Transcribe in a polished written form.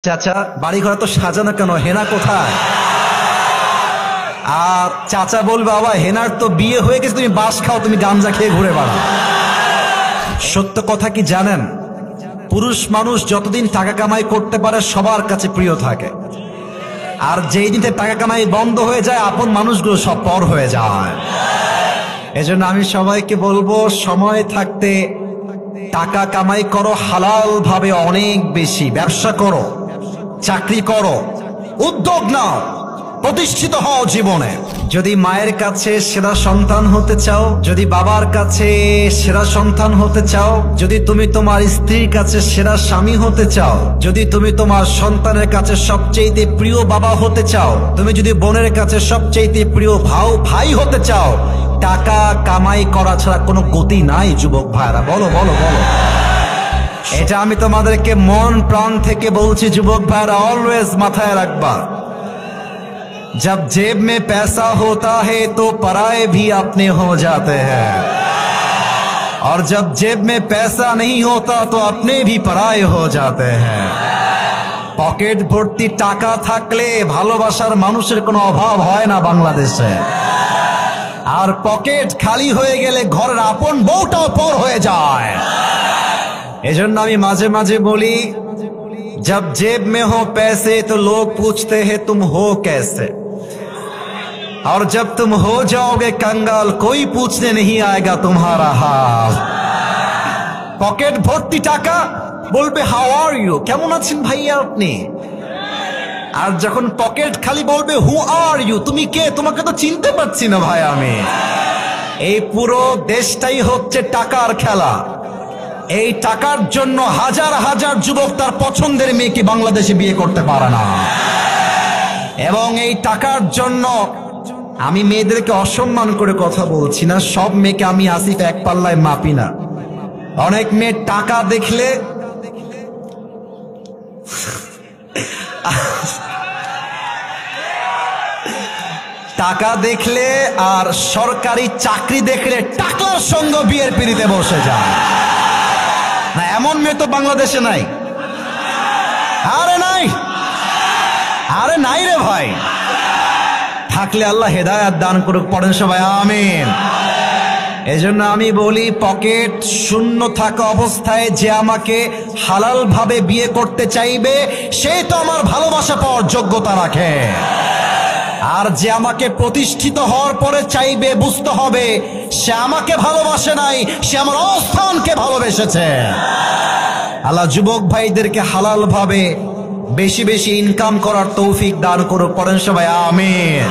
চাচা বাড়ি ঘর তো সাজানো কেন, হেনা কোথায়? আর চাচা বলবে বাবা হেনার তো বিয়ে হয়ে গেছে, তুমি বাস খাও, তুমি গাঞ্জা খেয়ে ঘুরে বেড়াও। সত্য কথা কি জানেন, পুরুষ মানুষ যতদিন টাকা কামাই করতে পারে সবার কাছে প্রিয় থাকে, আর যেই দিন টাকা কামাই বন্ধ হয়ে যায় আপন মানুষগুলো সব পর হয়ে যায়। এজন্য আমি সবাইকে বলবো সময় থাকতে টাকা কামাই করো, হালাল ভাবে অনেক বেশি ব্যবসা করো, চাকরি করো, উদ্যোগ নাও, প্রতিষ্ঠিত হও জীবনে। যদি মায়ের কাছে সেরা সন্তান হতে চাও, যদি বাবার কাছে সেরা সন্তান হতে চাও, যদি তুমি তোমার স্ত্রীর কাছে সেরা স্বামী হতে চাও, যদি তুমি তোমার সন্তানের কাছে সবচেয়ে প্রিয় বাবা হতে চাও, তুমি যদি বোনের কাছে সবচেয়ে প্রিয় ভাই হতে চাও, টাকা কামাই করা ছাড়া কোনো গতি নাই যুবক ভাইরা। বলো বলো বলো, এটা আমি তোমাদেরকে মন প্রাণ থেকে বলছি যুবক ভাইরা, অলওয়েজ মাথায় রাখবা। जब जेब में पैसा होता है तो पराए भी अपने हो जाते हैं, और जब जेब में पैसा नहीं होता तो अपने भी पराए हो जाते हैं। পকেট ভর্তি টাকা থাকলে ভালোবাসার মানুষের কোনো অভাব হয় না বাংলাদেশে, আর পকেট খালি হয়ে গেলে ঘরের আপন বউটাও পর হয়ে যায়। এজন্য আমি মাঝে মাঝে বলি, जब जेब में हो पैसे तो लोग पूछते हैं तुम हो कैसे, और जब तुम हो जाओगे कंगाल कोई पूछने नहीं आएगा तुम्हारा हाल। पॉकेट भर्ती टाका बोलबे हाउ आर यू, কেমন আছেন ভাইয়া আপনি, আর যখন পকেট খালি বলবে হু আর ইউ, তুমি কে, তোমাকে তো চিনতে পারছি না ভাই আমি। এই পুরো দেশটাই হচ্ছে টাকার খেলা। এই টাকার জন্য হাজার হাজার যুবক তার পছন্দের মেয়েকে বাংলাদেশে বিয়ে করতে পারে না, এবং এই টাকার জন্য আমি মেয়েদেরকে অসম্মান করে কথা বলছি না, সব মেয়েকে আমি আসিফ এক পাল্লায় মাপি না। অনেক মেয়ে টাকা দেখলে টাকা দেখলে আর সরকারি চাকরি দেখলে টাকার সঙ্গে বিয়ের পিড়িতে বসে যায় না, এমন মেয়ে তো বাংলাদেশে নাই। আরে নাই, আরে নাই রে ভাই, থাকলে আল্লাহ হেদায়েত দান করুক, পড়েন সবাই আমিন। এজন্য আমি বলি, পকেট শূন্য থাকা অবস্থায় যে আমাকে হালাল ভাবে বিয়ে করতে চাইবে সে তো আমার ভালোবাসা পাওয়ার যোগ্যতা রাখে, আর যে আমাকে প্রতিষ্ঠিত হওয়ার পরে চাইবে বুঝতে হবে সে আমাকে ভালোবাসে নাই, সে আমার অবস্থানকে ভালোবেসেছে। আল্লাহ যুবক ভাইদেরকে হালাল ভাবে বেশি বেশি ইনকাম করার তৌফিক দান করুক, পড়েন সবাই আমিন।